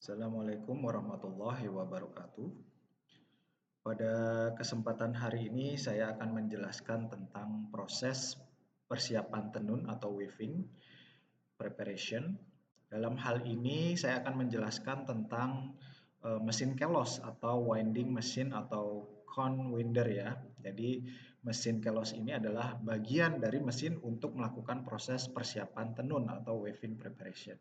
Assalamualaikum warahmatullahi wabarakatuh. Pada kesempatan hari ini saya akan menjelaskan tentang proses persiapan tenun atau weaving preparation. Dalam hal ini saya akan menjelaskan tentang mesin kelos atau winding machine atau cone winder ya. Jadi mesin kelos ini adalah bagian dari mesin untuk melakukan proses persiapan tenun atau weaving preparation.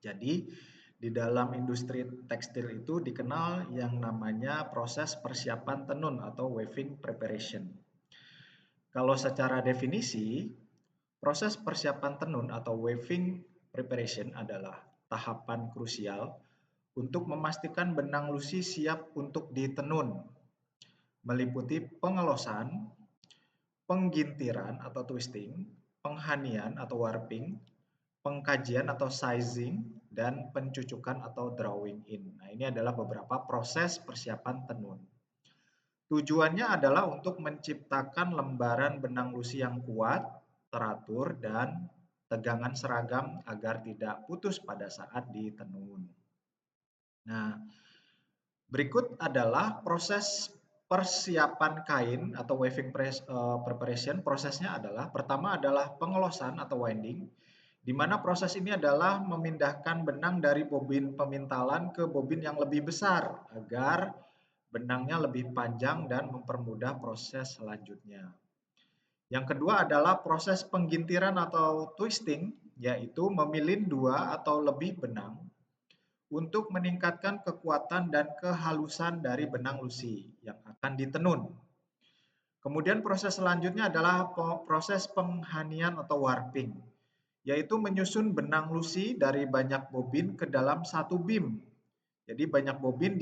Jadi di dalam industri tekstil itu dikenal yang namanya proses persiapan tenun atau weaving preparation. Kalau secara definisi, proses persiapan tenun atau weaving preparation adalah tahapan krusial untuk memastikan benang lusi siap untuk ditenun, meliputi pengelosan, penggintiran atau twisting, penghanian atau warping, pengkajian atau sizing, dan pencucukan atau drawing in. Nah, ini adalah beberapa proses persiapan tenun. Tujuannya adalah untuk menciptakan lembaran benang lusi yang kuat, teratur, dan tegangan seragam agar tidak putus pada saat ditenun. Nah, berikut adalah proses persiapan kain atau weaving preparation. Prosesnya adalah pertama adalah pengelosan atau winding, di mana proses ini adalah memindahkan benang dari bobin pemintalan ke bobin yang lebih besar agar benangnya lebih panjang dan mempermudah proses selanjutnya. Yang kedua adalah proses penggintiran atau twisting, yaitu memilin dua atau lebih benang untuk meningkatkan kekuatan dan kehalusan dari benang lusi yang akan ditenun. Kemudian proses selanjutnya adalah proses penghanian atau warping, yaitu menyusun benang lusi dari banyak bobin ke dalam satu bim. Jadi banyak bobin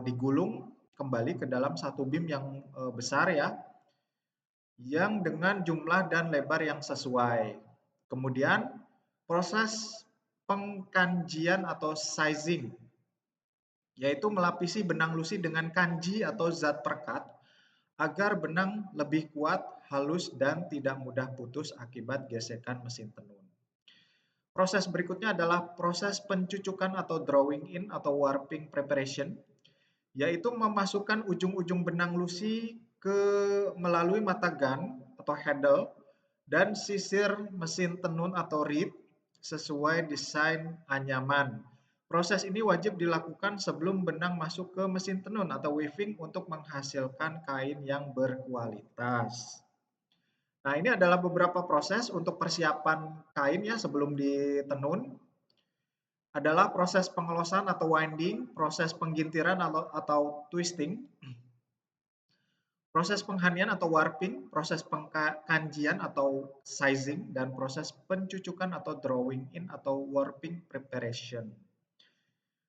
digulung kembali ke dalam satu bim yang besar ya, yang dengan jumlah dan lebar yang sesuai. Kemudian proses pengkanjian atau sizing, yaitu melapisi benang lusi dengan kanji atau zat perekat agar benang lebih kuat, halus, dan tidak mudah putus akibat gesekan mesin tenun. Proses berikutnya adalah proses pencucukan atau drawing in atau warping preparation, yaitu memasukkan ujung-ujung benang lusi ke melalui mata gun atau handle dan sisir mesin tenun atau reed sesuai desain anyaman. Proses ini wajib dilakukan sebelum benang masuk ke mesin tenun atau weaving untuk menghasilkan kain yang berkualitas. Nah, ini adalah beberapa proses untuk persiapan kain ya sebelum ditenun. Adalah proses pengelosan atau winding, proses penggintiran atau twisting, proses penghanian atau warping, proses pengkanjian atau sizing, dan proses pencucukan atau drawing in atau warping preparation.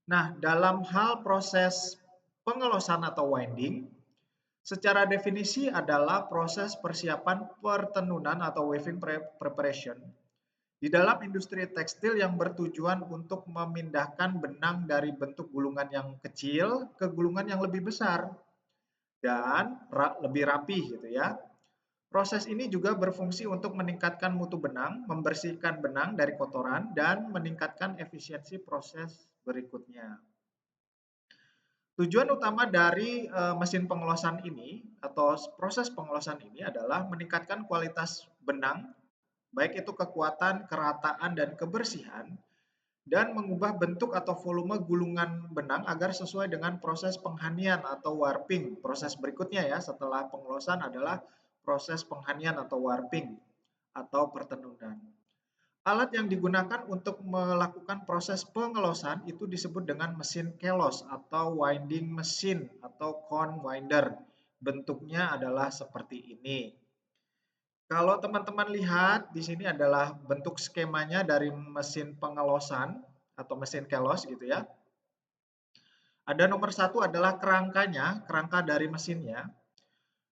Nah, dalam hal proses pengelosan atau winding, secara definisi adalah proses persiapan pertenunan atau weaving preparation di dalam industri tekstil yang bertujuan untuk memindahkan benang dari bentuk gulungan yang kecil ke gulungan yang lebih besar dan lebih rapi gitu ya. Proses ini juga berfungsi untuk meningkatkan mutu benang, membersihkan benang dari kotoran, dan meningkatkan efisiensi proses berikutnya. Tujuan utama dari mesin pengelosan ini atau proses pengelosan ini adalah meningkatkan kualitas benang, baik itu kekuatan, kerataan, dan kebersihan, dan mengubah bentuk atau volume gulungan benang agar sesuai dengan proses penghanian atau warping. Proses berikutnya ya setelah pengelosan adalah proses penghanian atau warping atau pertenunan. Alat yang digunakan untuk melakukan proses pengelosan itu disebut dengan mesin kelos atau winding machine atau cone winder. Bentuknya adalah seperti ini. Kalau teman-teman lihat di sini adalah bentuk skemanya dari mesin pengelosan atau mesin kelos gitu ya. Ada nomor satu adalah kerangkanya, kerangka dari mesinnya.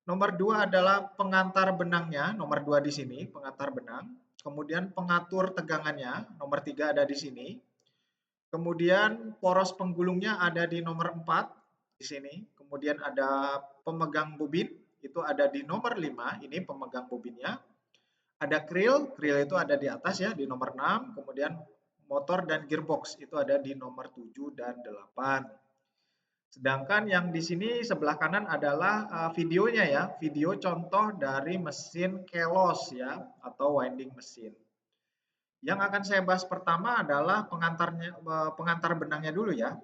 Nomor dua adalah pengantar benangnya, nomor dua di sini, pengantar benang. Kemudian pengatur tegangannya, nomor tiga ada di sini. Kemudian poros penggulungnya ada di nomor 4 di sini. Kemudian ada pemegang bobin, itu ada di nomor 5, ini pemegang bobinnya. Ada krill, krill itu ada di atas ya, di nomor 6. Kemudian motor dan gearbox itu ada di nomor 7 dan 8. Sedangkan yang di sini sebelah kanan adalah videonya ya, video contoh dari mesin kelos ya atau winding mesin. Yang akan saya bahas pertama adalah pengantar benangnya dulu ya.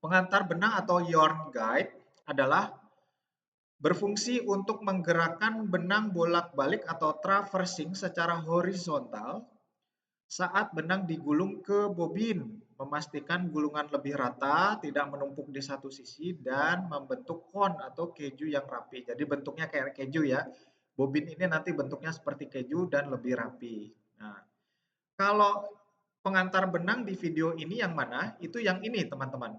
Pengantar benang atau yarn guide adalah berfungsi untuk menggerakkan benang bolak-balik atau traversing secara horizontal saat benang digulung ke bobin, memastikan gulungan lebih rata, tidak menumpuk di satu sisi, dan membentuk cone atau keju yang rapi. Jadi bentuknya kayak keju ya. Bobin ini nanti bentuknya seperti keju dan lebih rapi. Nah, kalau pengantar benang di video ini yang mana? Itu yang ini teman-teman.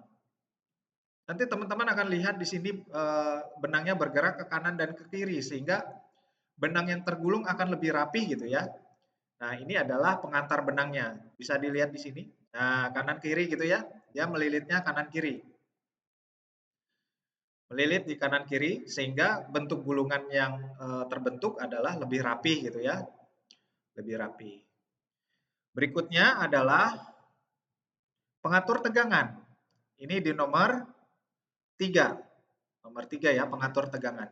Nanti teman-teman akan lihat di sini benangnya bergerak ke kanan dan ke kiri sehingga benang yang tergulung akan lebih rapi gitu ya. Nah, ini adalah pengantar benangnya. Bisa dilihat di sini. Nah, kanan kiri gitu ya. Dia melilitnya kanan kiri. Melilit di kanan kiri sehingga bentuk gulungan yang terbentuk adalah lebih rapi gitu ya. Lebih rapi. Berikutnya adalah pengatur tegangan. Ini di nomor 3. Nomor 3 ya, pengatur tegangan.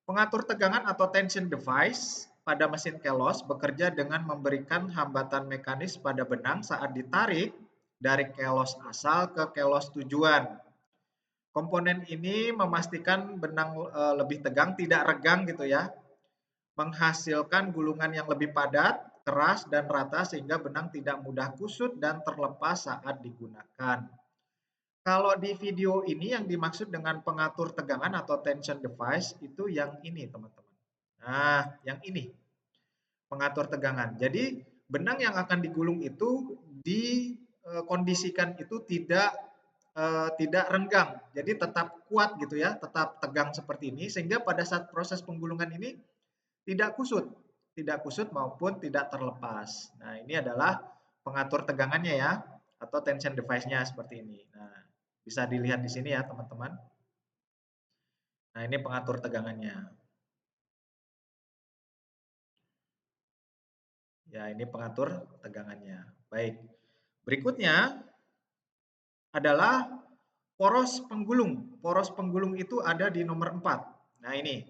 Pengatur tegangan atau tension device pada mesin kelos bekerja dengan memberikan hambatan mekanis pada benang saat ditarik dari kelos asal ke kelos tujuan. Komponen ini memastikan benang lebih tegang, tidak regang gitu ya, menghasilkan gulungan yang lebih padat, keras, dan rata sehingga benang tidak mudah kusut dan terlepas saat digunakan. Kalau di video ini yang dimaksud dengan pengatur tegangan atau tension device itu yang ini teman-teman. Nah, yang ini pengatur tegangan. Jadi benang yang akan digulung itu dikondisikan itu tidak renggang. Jadi tetap kuat gitu ya, tetap tegang seperti ini sehingga pada saat proses penggulungan ini tidak kusut maupun tidak terlepas. Nah, ini adalah pengatur tegangannya ya atau tension device-nya seperti ini. Nah, bisa dilihat di sini ya, teman-teman. Nah, ini pengatur tegangannya. Ya, ini pengatur tegangannya. Baik. Berikutnya adalah poros penggulung. Poros penggulung itu ada di nomor 4. Nah, ini.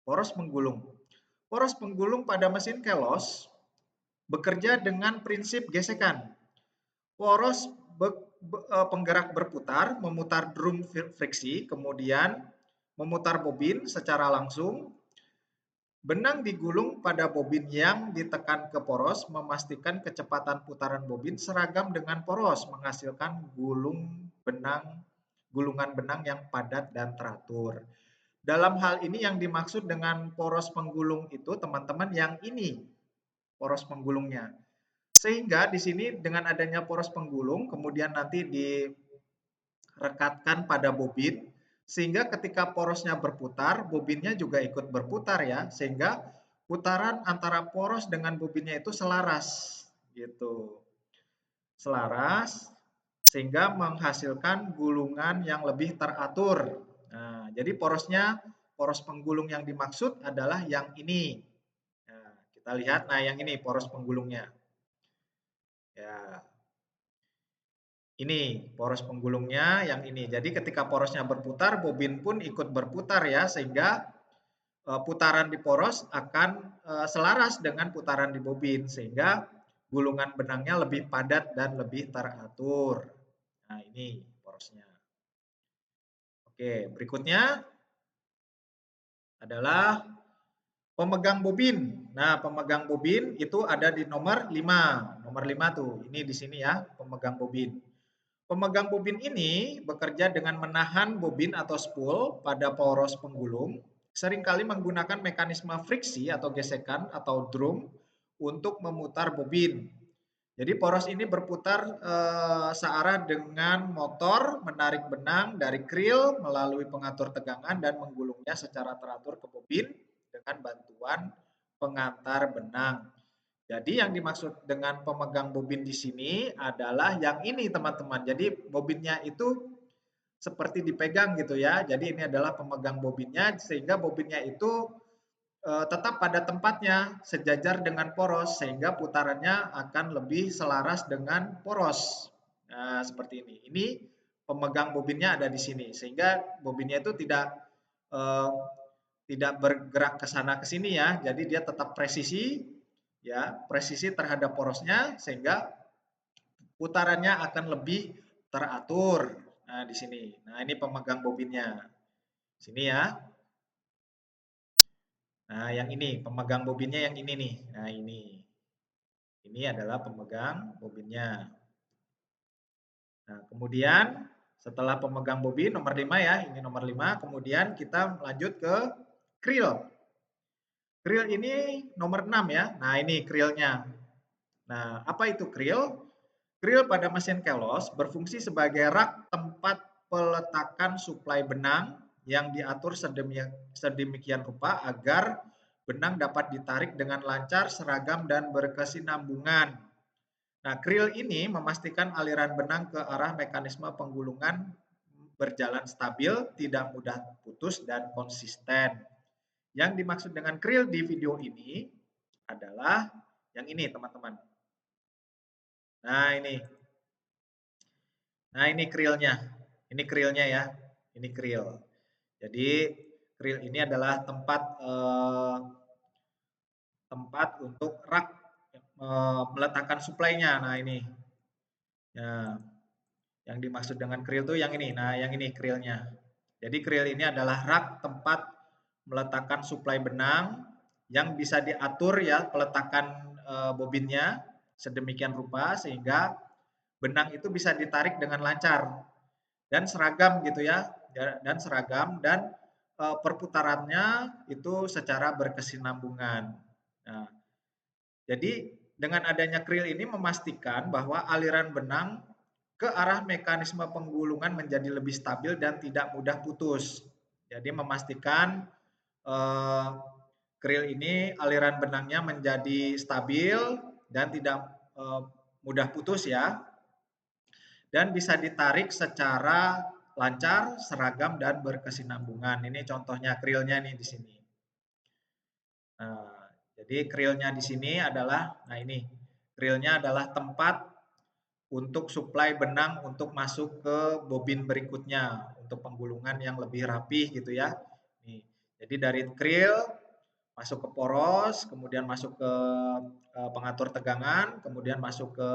Poros penggulung. Poros penggulung pada mesin kelos bekerja dengan prinsip gesekan. Poros penggerak berputar, memutar drum friksi, kemudian memutar bobin secara langsung. Benang digulung pada bobin yang ditekan ke poros, memastikan kecepatan putaran bobin seragam dengan poros, menghasilkan gulungan benang yang padat dan teratur. Dalam hal ini yang dimaksud dengan poros penggulung itu teman-teman yang ini, poros penggulungnya. Sehingga di sini dengan adanya poros penggulung, kemudian nanti direkatkan pada bobin, sehingga ketika porosnya berputar, bobinnya juga ikut berputar ya, sehingga putaran antara poros dengan bobinnya itu selaras, gitu. Selaras, sehingga menghasilkan gulungan yang lebih teratur. Nah, jadi poros penggulung yang dimaksud adalah yang ini. Nah, kita lihat, nah yang ini poros penggulungnya. Ya, ini poros penggulungnya yang ini. Jadi ketika porosnya berputar, bobin pun ikut berputar ya, sehingga putaran di poros akan selaras dengan putaran di bobin, sehingga gulungan benangnya lebih padat dan lebih teratur. Nah, ini porosnya. Oke, berikutnya adalah pemegang bobin. Nah, pemegang bobin itu ada di nomor 5. Nomor 5 tuh, ini di sini ya, pemegang bobin. Pemegang bobin ini bekerja dengan menahan bobin atau spool pada poros penggulung, seringkali menggunakan mekanisme friksi atau gesekan atau drum untuk memutar bobin. Jadi poros ini berputar searah dengan motor menarik benang dari krill melalui pengatur tegangan dan menggulungnya secara teratur ke bobin dengan bantuan pengantar benang. Jadi yang dimaksud dengan pemegang bobin di sini adalah yang ini teman-teman. Jadi bobinnya itu seperti dipegang gitu ya. Jadi ini adalah pemegang bobinnya sehingga bobinnya itu tetap pada tempatnya sejajar dengan poros sehingga putarannya akan lebih selaras dengan poros. Nah, seperti ini. Ini pemegang bobinnya ada di sini sehingga bobinnya itu eh, tidak bergerak ke sana ke sini ya. Jadi dia tetap presisi ya, presisi terhadap porosnya sehingga putarannya akan lebih teratur. Nah, di sini. Nah, ini pemegang bobinnya. Sini ya. Nah, yang ini pemegang bobinnya yang ini nih. Nah, ini. Ini adalah pemegang bobinnya. Nah, kemudian setelah pemegang bobin nomor 5 ya, ini nomor 5, kemudian kita lanjut ke krill. Krill ini nomor 6 ya. Nah, ini krillnya. Nah, apa itu krill? Krill pada mesin kelos berfungsi sebagai rak tempat peletakan suplai benang yang diatur sedemikian rupa agar benang dapat ditarik dengan lancar, seragam, dan berkesinambungan. Nah, krill ini memastikan aliran benang ke arah mekanisme penggulungan berjalan stabil, tidak mudah putus, dan konsisten. Yang dimaksud dengan krill di video ini adalah yang ini, teman-teman. Nah, ini. Nah, ini krillnya. Ini krillnya ya. Ini krill. Jadi, krill ini adalah tempat untuk rak meletakkan suplainya. Nah, ini. Ya, yang dimaksud dengan krill itu yang ini. Nah, yang ini krillnya. Jadi krill ini adalah rak tempat meletakkan suplai benang yang bisa diatur ya peletakan bobinnya sedemikian rupa sehingga benang itu bisa ditarik dengan lancar dan seragam gitu ya, dan seragam dan perputarannya itu secara berkesinambungan. Nah, jadi dengan adanya krill ini memastikan bahwa aliran benang ke arah mekanisme penggulungan menjadi lebih stabil dan tidak mudah putus. Jadi memastikan eh, krill ini aliran benangnya menjadi stabil dan tidak eh, mudah putus ya, dan bisa ditarik secara lancar, seragam, dan berkesinambungan. Ini contohnya krillnya nih di sini. Nah, jadi krillnya di sini adalah, nah ini krillnya adalah tempat untuk suplai benang untuk masuk ke bobin berikutnya untuk penggulungan yang lebih rapih gitu ya. Nih, jadi dari krill masuk ke poros, kemudian masuk ke pengatur tegangan, kemudian masuk ke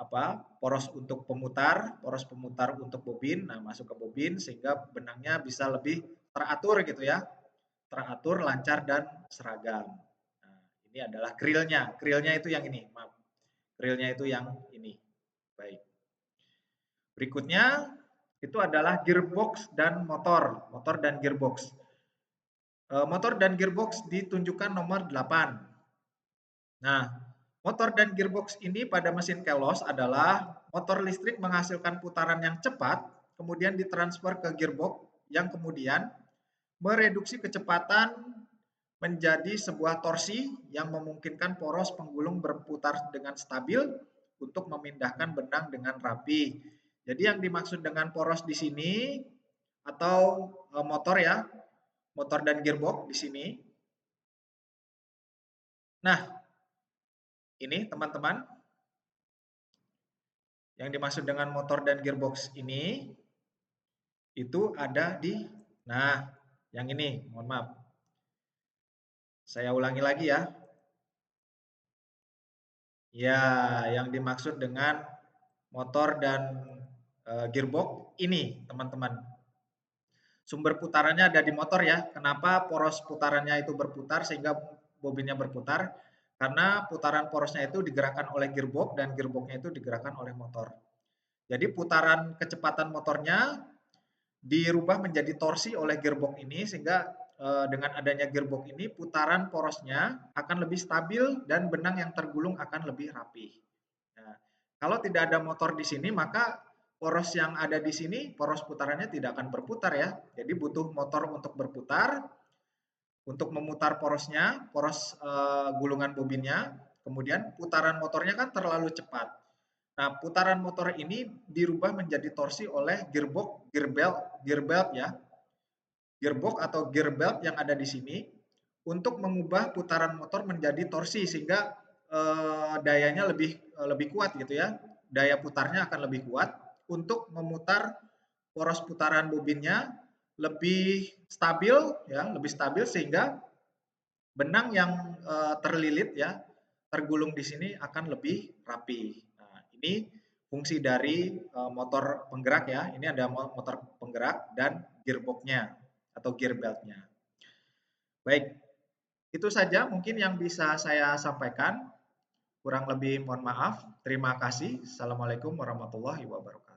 apa poros untuk poros pemutar untuk bobin. Nah, masuk ke bobin sehingga benangnya bisa lebih teratur gitu ya, teratur, lancar dan seragam. Nah, ini adalah krillnya. Krillnya itu yang ini, maaf. Krillnya itu yang ini. Baik. Berikutnya itu adalah gearbox dan motor, motor dan gearbox. Motor dan gearbox ditunjukkan nomor 8. Nah, motor dan gearbox ini pada mesin kelos adalah motor listrik menghasilkan putaran yang cepat, kemudian ditransfer ke gearbox yang kemudian mereduksi kecepatan menjadi sebuah torsi yang memungkinkan poros penggulung berputar dengan stabil untuk memindahkan benang dengan rapi. Jadi yang dimaksud dengan poros di sini atau motor ya, motor dan gearbox di sini. Nah, ini teman-teman, yang dimaksud dengan motor dan gearbox ini itu ada di, nah, yang ini, mohon maaf. Saya ulangi lagi ya. Ya, yang dimaksud dengan motor dan gearbox ini, teman-teman. Sumber putarannya ada di motor ya. Kenapa poros putarannya itu berputar sehingga bobinnya berputar? Karena putaran porosnya itu digerakkan oleh gearbox dan gearboxnya itu digerakkan oleh motor. Jadi putaran kecepatan motornya dirubah menjadi torsi oleh gearbox ini sehingga dengan adanya gearbox ini putaran porosnya akan lebih stabil dan benang yang tergulung akan lebih rapi. Nah, kalau tidak ada motor di sini maka poros yang ada di sini poros putarannya tidak akan berputar ya. Jadi butuh motor untuk berputar, untuk memutar porosnya, poros gulungan bobinnya. Kemudian putaran motornya kan terlalu cepat. Nah, putaran motor ini dirubah menjadi torsi oleh gearbox, gearbelt ya. Gearbox atau gearbelt yang ada di sini untuk mengubah putaran motor menjadi torsi sehingga dayanya lebih kuat gitu ya. Daya putarnya akan lebih kuat untuk memutar poros putaran bobinnya lebih stabil ya, lebih stabil sehingga benang yang terlilit ya, tergulung di sini akan lebih rapi. Nah, ini fungsi dari motor penggerak ya. Ini ada motor penggerak dan gearboxnya atau gear beltnya. Baik, itu saja mungkin yang bisa saya sampaikan. Kurang lebih mohon maaf. Terima kasih. Assalamualaikum warahmatullahi wabarakatuh.